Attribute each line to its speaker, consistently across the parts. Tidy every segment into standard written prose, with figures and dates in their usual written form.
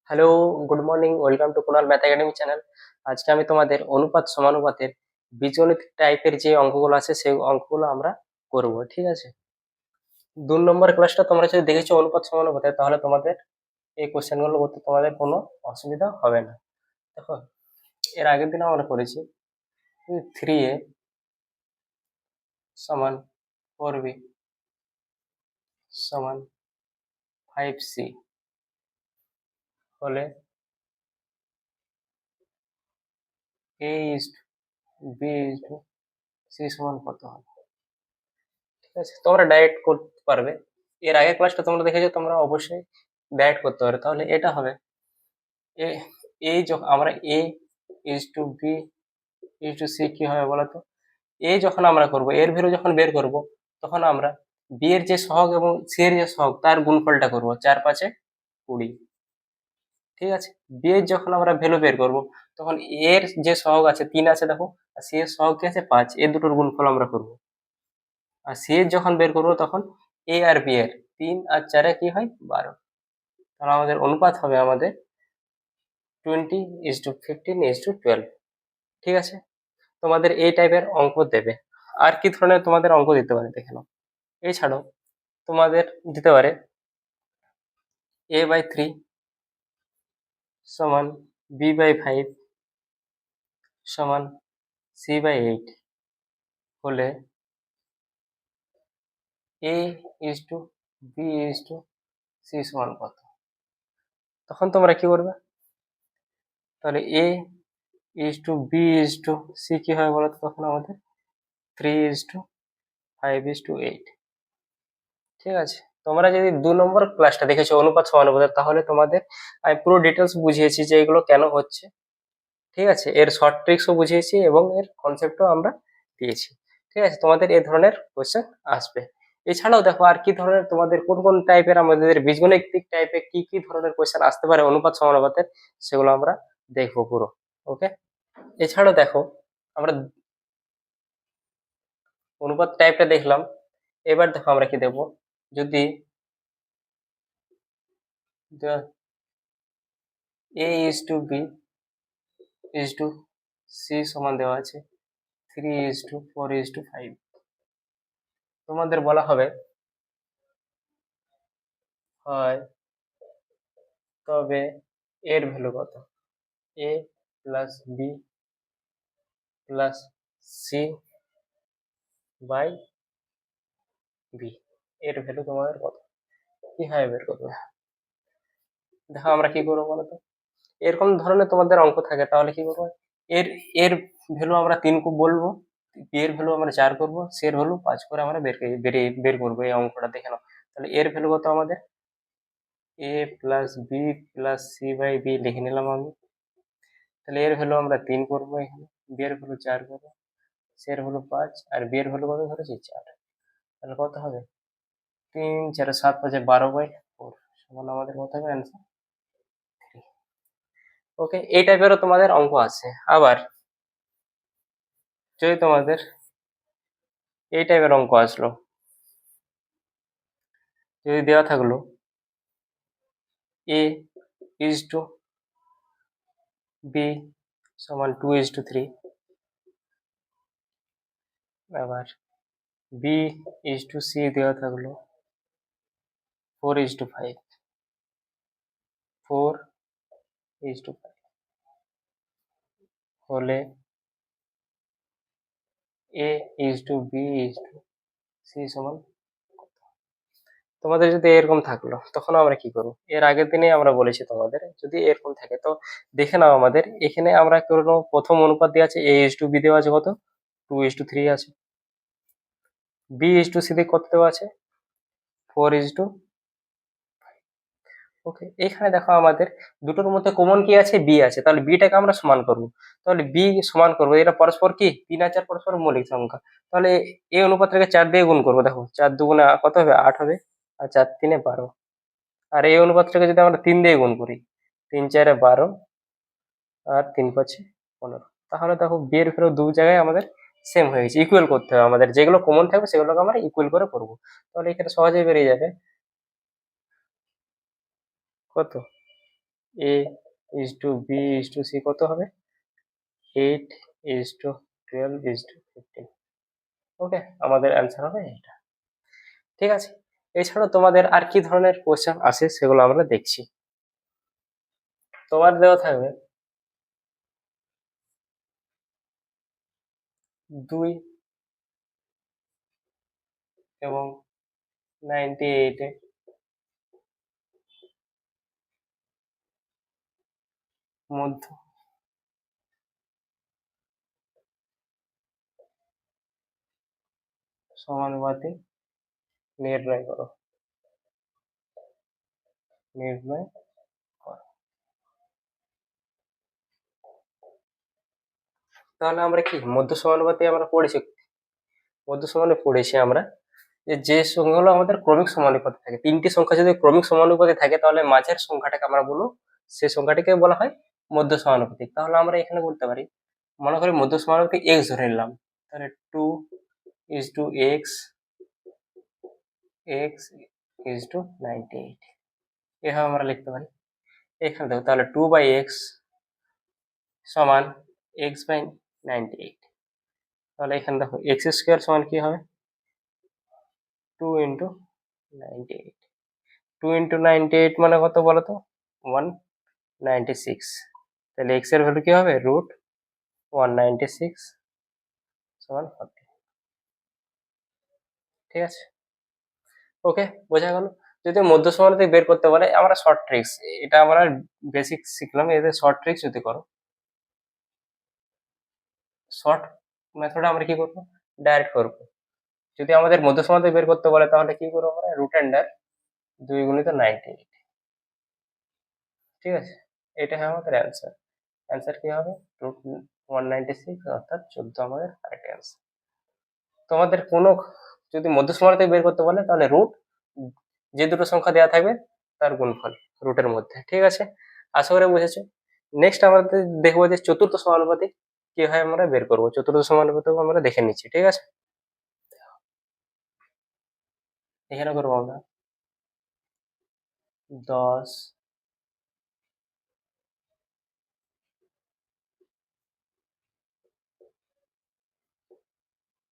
Speaker 1: Hello, good morning, welcome to Kunal math academy channel. আজকে আমি তোমাদের অনুপাত সমানুপাতের বীজগণিত টাইপের যে অঙ্কগুলো আছে সেই অঙ্কগুলো আমরা করব, ঠিক আছে? 2 নম্বর ক্লাসটা তোমরা যদি দেখেছো অনুপাত সমানুপাতে, তাহলে তোমাদের এই কোশ্চেনগুলো করতে তোমাদের কোনো অসুবিধা হবে না। দেখো, এর আগের দিন আমরা করেছি 3a সমান 4b সমান 5c হলে a is to b is to c সমান কত হবে? ঠিক আছে, তোমরা ডাইরেক্ট করতে পারবে। এর আগের ক্লাসটা তোমরা দেখেছো, তোমরা অবশ্যই ডাইরেক্ট করতে পারবে। তাহলে এটা হবে এ এই যখন আমরা A is to B is to C কি হবে বলো তো? এ যখন আমরা করব, এর ভ্যালু যখন বের করব, তখন আমরা বি এর যে সহগ এবং সি এর যে সহগ তার গুণফলটা করব, 4×5=20। ঠিক আছে, বি এর যখন আমরা ভ্যালু বের করব, তখন এর যে সহগ আছে 3 আছে দেখো, আর সি এর সহগ কি আছে 5, এই দুটোর গুণফল আমরা করব। আর সি এর যখন বের করব, তখন এ আর বি এর 3 আর 4 কি হয় 12। তাহলে আমাদের অনুপাত হবে আমাদের 20:15:12। ঠিক আছে, তোমাদের এই টাইপের অঙ্ক দেবে। আর কি ধরনের তোমাদের অঙ্ক দিতে পারে দেখে নাও। এছাড়াও তোমাদের দিতে পারে a/3 সমান b/5 সমান c/8 হলে a is to b is to c সমান কত? তখন তোমরা কি করবে? তাহলে a is to b is to c কি হয় বলো তো? তখন আমাদের 3:5:8। ঠিক আছে, তোমরা যদি 2 নম্বর ক্লাসটা দেখেছো অনুপাত সমানুপাতের, তাহলে তোমাদের আমি পুরো ডিটেলস বুঝিয়েছি যে এগুলো কেন হচ্ছে। ঠিক আছে, এর শর্ট ট্রিক্সও বুঝিয়েছি এবং এর কনসেপ্টও আমরা দিয়েছি। ঠিক আছে, তোমাদের এই ধরনের কোশ্চেন আসবে। এছাড়াও দেখো আর কি ধরনের তোমাদের কোন কোন টাইপের আমাদের বীজগণিতিক টাইপের কি কি ধরনের কোশ্চেন আসতে পারে অনুপাত সমানুপাতের, সেগুলো আমরা দেখবো পুরো। ওকে, এছাড়াও দেখো, আমরা অনুপাত টাইপটা দেখলাম। এবার দেখো আমরা কি দেখবো, যদি a is to b is to c সমান দেওয়া আছে 3:4:5, তোমাদের বলা হবে হয় তবে এর ভ্যালু কত? a plus b plus c by b, এর ভ্যালু তোমাদের কত? কিভাবে বের করবে? দেখো আমরা কি করবো বলতো, এরকম ধরনের তোমাদের অঙ্ক থাকে, তাহলে কি করবো, এর এর ভ্যালু আমরা 3 বলবো, বি এর ভ্যালু আমরা 4 করবো, সি এর ভ্যালু 5 করে আমরা বের করবো। এই অঙ্কটা দেখে নাও। তাহলে এর ভ্যালু কত আমাদের? a plus B plus c by b লিখে নিলাম আমি। তাহলে এর ভ্যালু আমরা 3 করবো, এখানে বি এর ভ্যালু 4 করবো, সি এর ভ্যালু 5 আর বি এর ভ্যালু কত ধরেছি 4। তাহলে কত হবে? 3 4 7 5 12/4 সমান আমাদের কত হবে অ্যান্সার? 3। ওকে, এই টাইপেরও তোমাদের অঙ্ক আছে। আবার যদি তোমাদের এই টাইপের অঙ্ক আসলো, যদি দেওয়া থাকলো a is to b সমান 2:3, আবার b is to c দেওয়া থাকলো 4:5, 4:5 হলে a is to b is to c সমান কত? তোমাদের যদি এরকম থাকলো, তখন আমরা কি করবো? এর আগের দিনে আমরা বলেছি তোমাদের, যদি এরকম থাকে তো দেখে নাও। আমাদের এখানে আমরা করবো, প্রথম অনুপাত দেওয়া আছে a is to b দেওয়া আছে কত? 2:3 আছে। b is to c দিয়ে কত দেওয়া আছে? 4:5। ওকে, এখানে দেখো আমাদের দুটোর মধ্যে কমন কি আছে? বি আছে, তাহলে বিটাকে আমরা সমান করব। তাহলে বি সমান করবো, এটা পরস্পর কি 3 আর 4 পরস্পর মৌলিক সংখ্যা। তাহলে এই অনুপাতটাকে 4 দিয়ে গুণ করবো। দেখো 4 দুগুণে কত হবে? 8 হবে, আর 4 3 12। আর এই অনুপাতটাকে যদি আমরা 3 দিয়ে গুণ করি, 3 4 12 আর 3 5 15। তাহলে দেখো বি এর ভ্যালু দু জায়গায় আমাদের সেম হয়ে গেছে। ইকুয়াল করতে হবে আমাদের, যেগুলো কমন থাকবে সেগুলোকে আমরা ইকুয়াল করে করবো। তাহলে এখানে সহজেই বেরিয়ে যাবে কত A is to B is to C কত হবে 8:12:15। ওকে, আমাদের অ্যান্সার হবে এটা। ঠিক আছে, এছাড়া তোমাদের আর কি ধরনের কোশ্চেন আছে সেগুলো আমরা দেখছি। তোমার দেওয়া থাকবে 2 এবং 98 এর মধ্য সমানুপাতিক নির্ণয় করো। তাহলে আমরা কি মধ্য সমানুপাতি আমরা পড়েছি আমরা যে সংখ্যাগুলো আমাদের ক্রমিক সমানুপাতে থাকে, 3টি সংখ্যা যদি ক্রমিক সমানুপাতে থাকে তাহলে মাঝের সংখ্যাটাকে আমরা বলবো, সে সংখ্যাটিকে বলা হয় মধ্য সমানুপাতিক। তাহলে আমরা এখানে বলতে পারি, মনে করি মধ্য সমানুপাতিক x ধরে নিলাম, তাহলে 2:x, x is to 98, এভাবে আমরা লিখতে পারি। এখানে দেখো তাহলে 2/x সমান x/98। তাহলে এখানে দেখো x স্কোয়ার সমান কি হবে 2 ইন্টু 98। 2 ইন্টু 98 মানে কত বলো তো 196। তাহলে x এর ভ্যালু কি হবে √196 সমান 40। ঠিক আছে, ওকে, বোঝা গেল। যদি মধ্য সমানুপাতিক বের করতে বলে আমরা শর্ট ট্রিক্স, এটা আমরা বেসিক শিখলাম, এদের শর্ট ট্রিক্স যদি করো, শর্ট মেথডে আমরা কি করবো ডাইরেক্ট করবো। যদি আমাদের মধ্য সমানুপাতিক বের করতে বলে তাহলে কি করবো আমরা √2 গুণিত 98। ঠিক আছে, এটা হয় আমাদের অ্যান্সার। অ্যান্সার কি হবে √196, অর্থাৎ 14 আমাদের কারেক্ট অ্যান্সার। তোমাদের কোনো যদি মধ্য সমানুপাতিক বের করতে বলে তাহলে রুট যে দুটো সংখ্যা দেওয়া থাকবে তার গুণফল রুটের মধ্যে। ঠিক আছে, আশা করে বুঝেছো। নেক্সট আমাদের দেখবো যে চতুর্থ সমানুপাতিক কিভাবে আমরা বের করবো। চতুর্থ সমানুপাতিক আমরা দেখে নিচ্ছি। ঠিক আছে, এখানে করবো আমরা 10,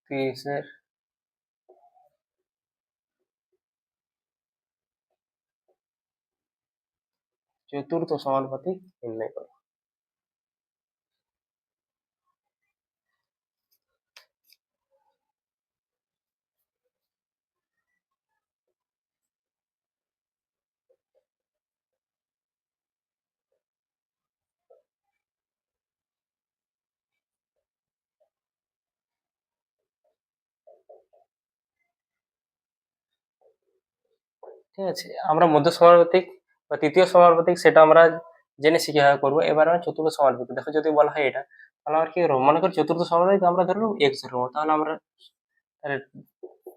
Speaker 1: 30 এর চতুর্থ সমানুপাতিক নির্ণয় করো। ঠিক আছে, আমরা মধ্য সমানুপাতিক বা তৃতীয় সমানুপাতিক সেটা আমরা জেনেছি কিভাবে করবো। এবার আমরা চতুর্থ সমানুপাতিক দেখো, যদি বলা হয় এটা, তাহলে আমরা কি করবো, মনে করি চতুর্থ সমানুপাতিক আমরা ধরবো এক্স ধরবো, তাহলে আমরা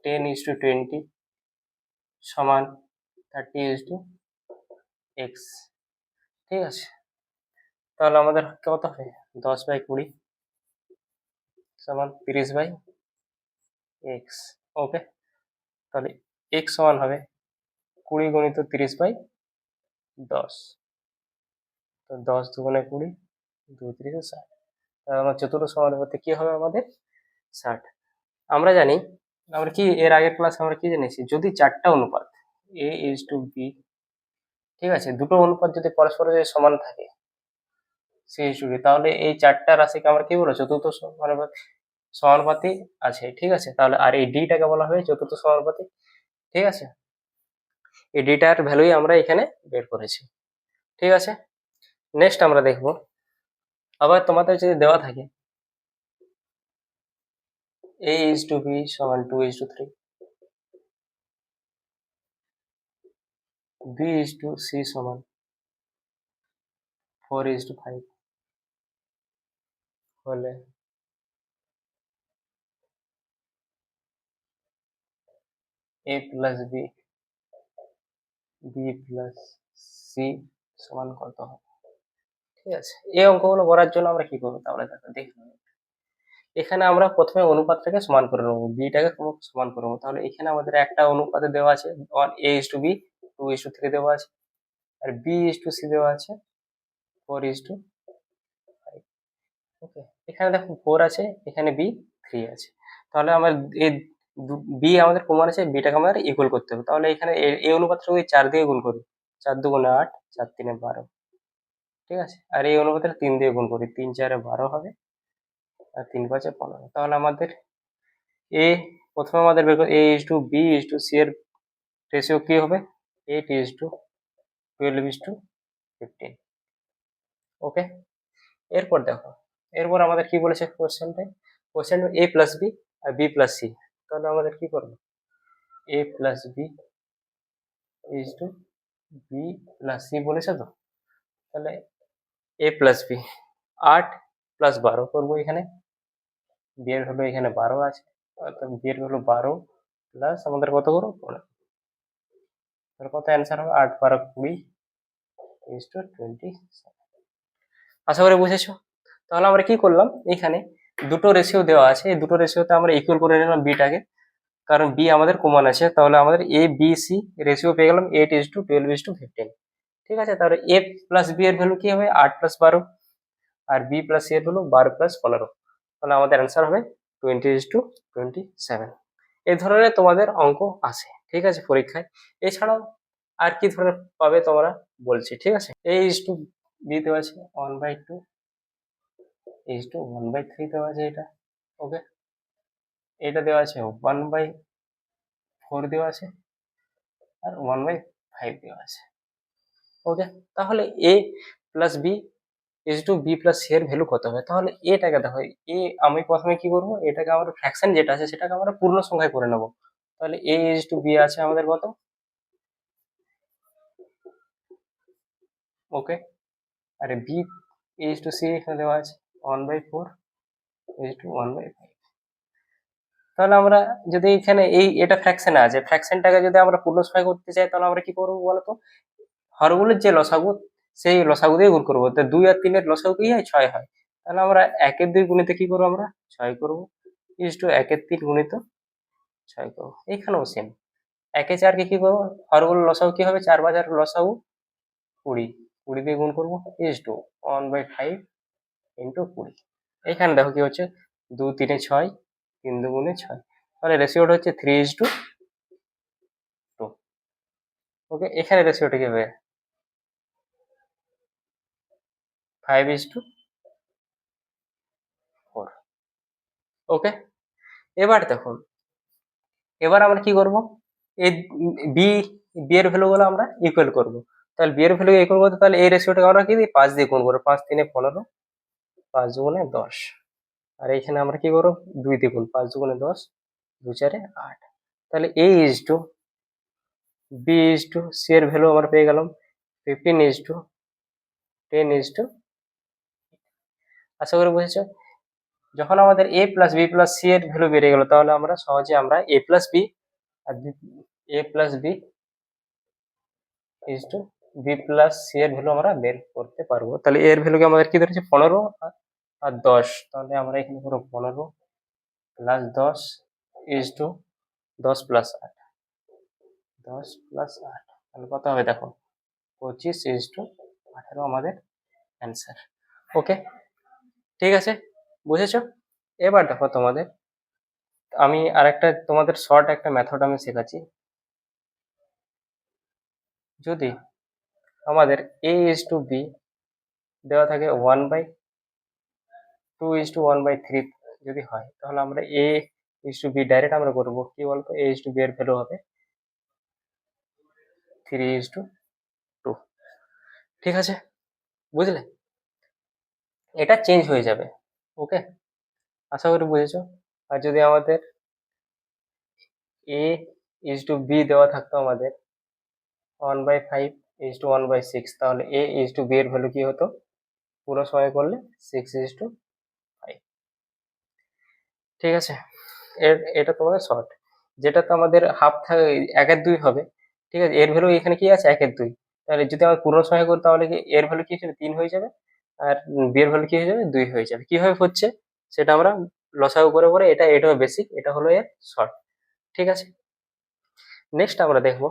Speaker 1: 10:20 সমান 30:x। ঠিক আছে, তাহলে আমাদের কত হবে 10/20 সমান 30/x। ওকে, তাহলে x সমান হবে 20 গুণিত 30/10। তো 10 দুগুণে 20, 2 3 60। তাহলে আমার চতুর্থ সমানুপাতিক কি হবে আমাদের 60। আমরা জানি, আমরা কি এর আগের ক্লাসে আমরা কি জেনেছি, যদি চারটা অনুপাত a:b, ঠিক আছে, দুটো অনুপাত যদি পরস্পরের যদি সমান থাকে c:d, তাহলে এই চারটা রাশিকে আমরা কি বলবো চতুর্থ সমানুপাতিক আছে। ঠিক আছে, তাহলে আর এই ডিটাকে বলা হয় চতুর্থ সমানুপাতিক। ঠিক আছে, এই ডিটার ভ্যালুই আমরা এখানে বের করেছি। ঠিক আছে, নেক্সট আমরা দেখব, আবার তোমাদের যদি দেওয়া থাকে a:b সমান 2:3, b:c সমান 4:5 হলে a plus b, b plus c সমান কত হবে। ঠিক আছে, এই অঙ্কগুলো করার জন্য আমরা কি করবো তাহলে দেখি, এখানে আমরা প্রথমে অনুপাতটাকে সমান করে নেবো, বিটাকে সমান করে নেবো। তাহলে এখানে আমাদের একটা অনুপাতে দেওয়া আছে a:b, 2:3 দেওয়া আছে, আর b:c দেওয়া আছে 4:5। ওকে, এখানে দেখো 4 আছে, এখানে বি 3 আছে, তাহলে আমার এই বি আমাদের কমন আছে, বিটাকে আমাদের ইকুয়াল করতে হবে। তাহলে এখানে এই অনুপাতটা যদি 4 দিয়ে গুণ করি, 4 দুগুণে 8, 4 3 12, ঠিক আছে। আর এই অনুপাতটা 3 দিয়ে গুণ করি, 3 4 12 হবে, আর 3 5 15। তাহলে আমাদের এ, প্রথমে আমাদের বের করতে A:B:C এর রেশিও কি হবে, 8:12:15। ওকে, এরপর দেখো, এরপর আমাদের কি বলেছে কোশ্চেন এ প্লাস বি আর বি প্লাস সি। তাহলে আমাদের কি করবো, A plus B is to B plus C বলেছে তো। তাহলে এ প্লাস বি, 8 প্লাস 12 করবো, এখানে বি এর হলো এখানে 12 আছে, অর্থাৎ বি এর হলো 12 প্লাস আমাদের কত করবো 15। তাহলে কত অ্যান্সার হবে, 8 12 20 ইজ টু 27। আশা করি বুঝেছো। তাহলে আমরা কি করলাম, এখানে দুটো রেশিও দেওয়া আছে, এই দুটো রেশিওতে আমরা ইকুয়াল করে নিলাম বিটাকে, কারণ বি আমাদের কমন আছে। তাহলে আমাদের এ বি সি রেশিও পেয়ে গেলাম 8:12:15। ঠিক আছে, তাহলে এ প্লাস বি এর ভ্যালু কি হবে, 8 প্লাস 12, আর বি প্লাস সি এর ভ্যালু 12 প্লাস 15। তাহলে আমাদের অ্যান্সার হবে 20:27। এই ধরনের তোমাদের অঙ্ক আসে, ঠিক আছে, পরীক্ষায়। এছাড়াও আর কি ধরনের পাবে তোমরা বলছি, ঠিক আছে। এ ইজ টু বি দেওয়া আছে 1/2, ইজ টু 1/3 দেওয়া আছে এটা। ওকে, এটা দেওয়া আছে 1/4 দেওয়া আছে, আর 1/5 দেওয়া আছে। ওকে, তাহলে A plus B is to B plus C এর ভ্যালু কত হবে। তাহলে এটাকে দেখো, এ আমি প্রথমে কি করবো, এটাকে আমরা ফ্র্যাকশন যেটা আছে সেটাকে আমরা পূর্ণ সংখ্যায় করে নেব। তাহলে এ ইজ টু বি আছে আমাদের কত, ওকে, আর বি ইজ টু সি এখানে দেওয়া আছে 1/4 ইজ টু 1/5। তাহলে আমরা যদি এখানে এটা ফ্র্যাকশনে আছে, ফ্র্যাকশনটাকে যদি আমরা পূর্ণ সংখ্যায় করতে চাই, তাহলে আমরা কি করবো বলতো, হরগুলোর যে লসাগু, সেই লসাগু দিয়ে গুণ করবো। তো 2 আর 3 এর লসাগু কি হয়, 6 হয়। তাহলে আমরা 1 এর 2 গুণিত কি করবো, আমরা 6 করবো, ইজ টু 1 এর 3 গুণিত 6 করবো। এখানেও সেম, 1 এ 4 কে কি করবো, হরগুলোর লসাগু কি হবে, 4 বাজার লসাগু 20, 20 দিয়ে গুণ করবো, ইজ টু 1/5 ইন্টু 20। এখানে দেখো কি হচ্ছে, 2 3 6, 3 2 6, তাহলে রেশিওটা হচ্ছে 3:2। ওকে, এখানে রেশিওটা কি হবে, 5:4। ওকে, এবার দেখুন, এবার আমরা কি করব, এই বি বি এর ভ্যালু গুলো আমরা ইকুয়াল করব। তাহলে বি এর ভ্যালু ইকুয়াল করতে, তাহলে এই রেশিওটাকে আমরা কি দিই, 5 দিয়ে গুণ করবো, 5 3 15, 5 দুগুণে 10, আর এইখানে আমরা কি করবো, 2 দিয়ে গুণ, 5 দুগুণে 10, 2 4 8। তাহলে A is to B is to C এর ভ্যালু আমরা পেয়ে গেলাম 15:10:. আশা করি বুঝেছো। যখন আমাদের A plus B plus C এর ভ্যালু বেড়ে গেল, তাহলে আমরা সহজে আমরা এ প্লাস বি আর A plus B is to B plus C এর ভ্যালু আমরা বের করতে পারবো। তাহলে এর ভ্যালুকে আমাদের কি ধরেছে, 15 আর 10। তাহলে আমরা এখানে পুরো 15 plus 10 is to 10 plus 8, 10 plus 8, তাহলে কত হবে দেখো, 25:18 আমাদের অ্যান্সার। ওকে, ঠিক আছে, বুঝেছো। এবার দেখো তোমাদের, আমি আরেকটা তোমাদের শর্ট একটা মেথড আমি শেখাচ্ছি। যদি আমাদের এ ইজ টু বি দেওয়া থাকে 1/2:1/3 যদি হয়, তাহলে আমরা A is to B direct আমরা করবো কি বলতো, এ ইজ টু বি এর ভ্যালু হবে 3:2। ঠিক আছে, বুঝলে, এটা চেঞ্জ হয়ে যাবে। ওকে, আশা করি বুঝেছো। আর যদি আমাদের এ ইজ টু বি দেওয়া থাকতো আমাদের 1/5:1/6, তাহলে এ ইজ টু বি এর ভ্যালু কি হতো, পুরো সময় করলে 6:5। ঠিক আছে, এটা তোমাদের শর্ট। যেটা তো আমাদের হাফ থাকে 1/2 হবে। ঠিক আছে, এর ভ্যালু এখানে কি আছে, 1/2। তাহলে যদি আমরা পূর্ণ সংখ্যা করি, তাহলে কি এর ভ্যালু কি হিসেবে 3 হয়ে যাবে, আর বি এর ভ্যালু কি হয়ে যাবে, 2 হয়ে যাবে। কিভাবে হচ্ছে সেটা আমরা লসাগু করে করে, এটা বেসিক, এটা হলো এর শর্ট। ঠিক আছে, নেক্সট আমরা দেখবো।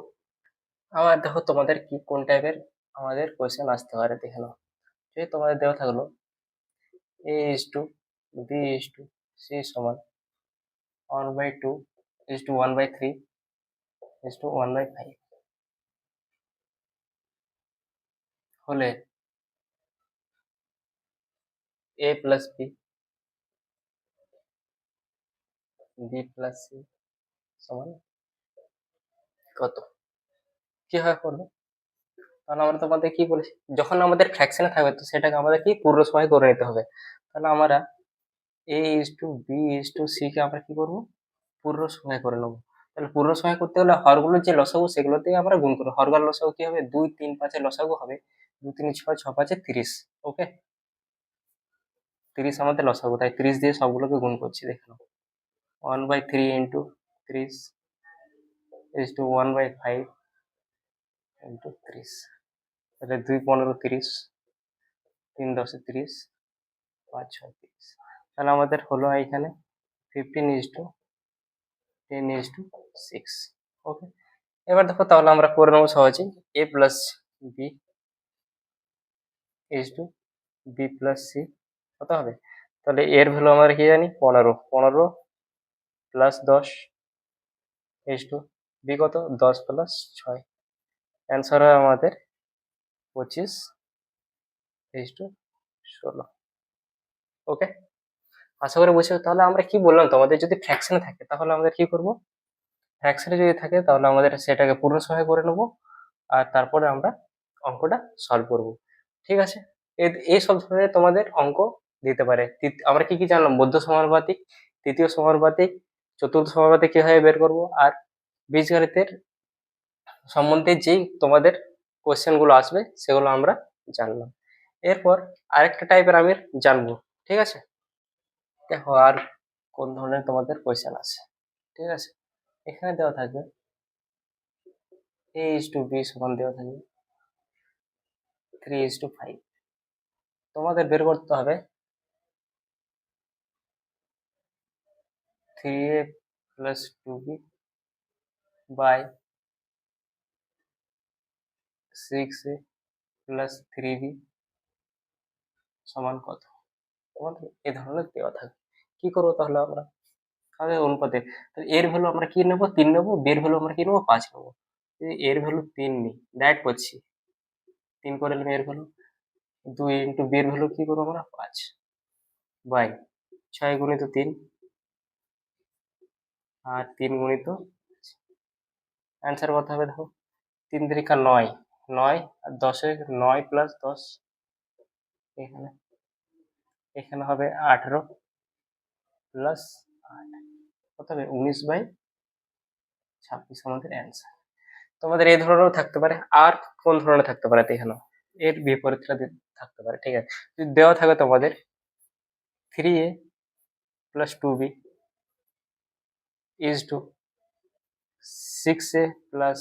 Speaker 1: আবার দেখো তোমাদের কি কোন টাইপের আমাদের কোয়েশ্চেন আসতে পারে, দেখে নাও। তোমাদের দেওয়া থাকলো a is to b is to c সমান 1/2 is to 1/3 is to 1/5 হলে a plus b b plus c সমান কত? কিভাবে করবো? তাহলে আমরা তোমাদের কি বলেছি, যখন আমাদের ফ্র্যাকশনে থাকবে তো সেটাকে আমাদের কি পূর্ণ সময় করে নিতে হবে। তাহলে আমরা a is to b is to c কে আমরা কি করবো, পূর্ণ সময় করে নেবো। তাহলে পূর্ণ সময় করতে হলে হরগুলোর যে লসাগু সেগুলো দিয়ে আমরা গুণ করবো। হরগুলোর লসাগু কি হবে, 2 3 5 এর লসাগু হবে 2 3 6 6 5 30। ওকে, 30 আমাদের লসাগু, তাই 30 দিয়ে সবগুলোকে গুণ করছি। দেখে নাও 1/3 ইন্টু 30 is to 1/5 ইন্টু 30। তাহলে 2 15 30, 3 10 30, 5 6 30। তাহলে আমাদের হলো এখানে 15 is to 10 is to 6। ওকে, এবার দেখো তাহলে আমরা করে নেবো সহজেই a plus b is to b plus c কত হবে। তাহলে এর ভ্যালু আমরা কি জানি 15 প্লাস 10 is to b কত 10 প্লাস 6, অ্যান্সার হয় আমাদের 25 is to 16। ওকে, আশা করি বুঝছো। তাহলে আমরা কি বললাম, তোমাদের যদি ফ্র্যাকশনে থাকে তাহলে আমাদের কি করব, ফ্র্যাকশনে যদি থাকে তাহলে আমাদের সেটাকে পূর্ণ সময় করে নেব আর তারপরে আমরা অঙ্কটা সলভ করব। ঠিক আছে, এই সব ধরনের তোমাদের অঙ্ক দিতে পারে। আমরা কি কি জানলাম, মধ্য সমানুপাতিক, তৃতীয় সমানুপাতিক, চতুর্থ সমানুপাতিক কিভাবে বের করব, আর বীজগণিতের সম্বন্ধে যেই তোমাদের কোশ্চেন গুলো আসবে সেগুলো আমরা জানলাম। এরপর আরেকটা টাইপের আমি জানবো। ঠিক আছে, দেখো আর কোন ধরনের তোমাদের কোশ্চেন আছে। ঠিক আছে, এখানে দেওয়া থাকবে a is to b সমান দেওয়া থাকবে 3 is to 5। তোমাদের বের করতে হবে 3a plus 2b by 6a plus 3b সমান কত। তোমাদের এই ধরনের দেওয়া থাকবে। কি করবো তাহলে আমরা, আমাদের অনুপাতে এর ভ্যালু আমরা কি নেবো 3 নেবো, b এর ভ্যালু আমরা কি নেবো 5 নেবো। এর ভ্যালু 3 নিই, ডাইরেক্ট করছি 3 করে নিলাম। এর ভ্যালু 2 ইন্টু b এর ভ্যালু কি করবো আমরা 5 বাই 6 গুণিত 3 আর 3 গুণিত, অ্যান্সার কত হবে দেখো 3 3 9, 9 আর 10 9 প্লাস 10 এখানে, এখানে হবে 18 প্লাস 8 কত হবে 19/26 আমাদের অ্যান্সার। তোমাদের এই ধরনেরও থাকতে পারে, আর কোন ধরনের থাকতে পারে দেখে নাও, এর বিপরীতটা থাকতে পারে। ঠিক আছে, যদি দেওয়া থাকে তোমাদের 3a plus 2b is to 6a plus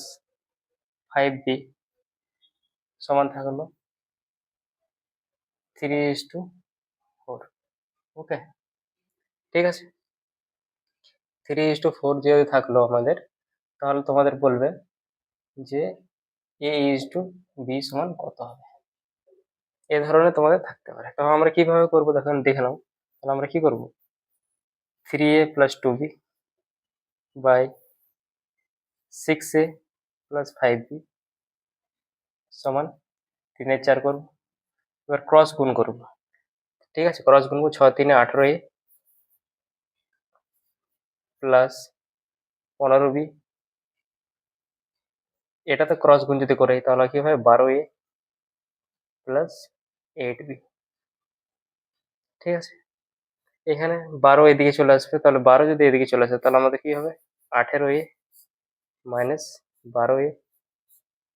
Speaker 1: 5b সমান থাকলো 3:4। ওকে, ঠিক আছে, 3:4 যদি থাকলো আমাদের, তাহলে তোমাদের বলবে যে a is to b সমান কত হবে। এ ধরনের তোমাদের থাকতে পারে। তো আমরা কিভাবে করবো দেখে নাও। তাহলে আমরা কি করবো 3a plus 2b by 6a plus 5b সমান 3 4 করবো, এবার ক্রস গুণ করবো। ঠিক আছে, ক্রস গুণ করবো 6 3 18a প্লাস 15b, এটাতে ক্রস গুণ যদি করে তাহলে কি হয় 12a প্লাস 8b। ঠিক আছে, এখানে 12 এদিকে চলে আসবে, তাহলে 12 যদি এদিকে চলে আসে তাহলে আমাদের কি হবে 18a মাইনাস 12a,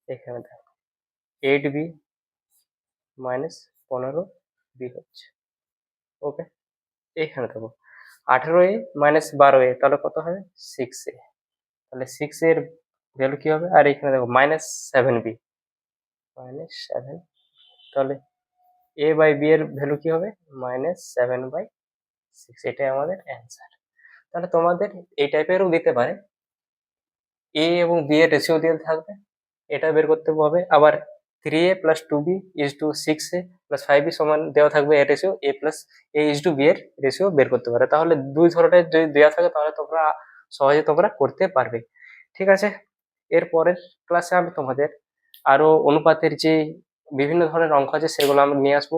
Speaker 1: এখানে দেখো 8b মাইনাস 15b হচ্ছে। ওকে, এখানে দেখো 18a মাইনাস 12a তাহলে কত হবে 6a, তাহলে 6a এর ভ্যালু কি হবে, আর এখানে দেখো মাইনাস 7b মাইনাস 7, তাহলে a বাই b এর ভ্যালু কি হবে মাইনাস 7/6, এটাই আমাদের অ্যান্সার। তাহলে তোমাদের এই টাইপেরও দিতে পারে, a এবং b এর রেশিও দিয়ে থাকবে, এটা বের করতে হবে। আবার 3a plus 2b is to 6a plus 5b সমান দেওয়া থাকবে এ ratio a plus a is to B এর রেশিও বের করতে পারে। তাহলে দুই ধরনের যদি দেওয়া থাকে তাহলে তোমরা সহজে তোমরা করতে পারবে। ঠিক আছে, এর পরের ক্লাসে আমি তোমাদের আরো অনুপাতের যে বিভিন্ন ধরনের অঙ্ক আছে সেগুলো আমি নিয়ে আসবো।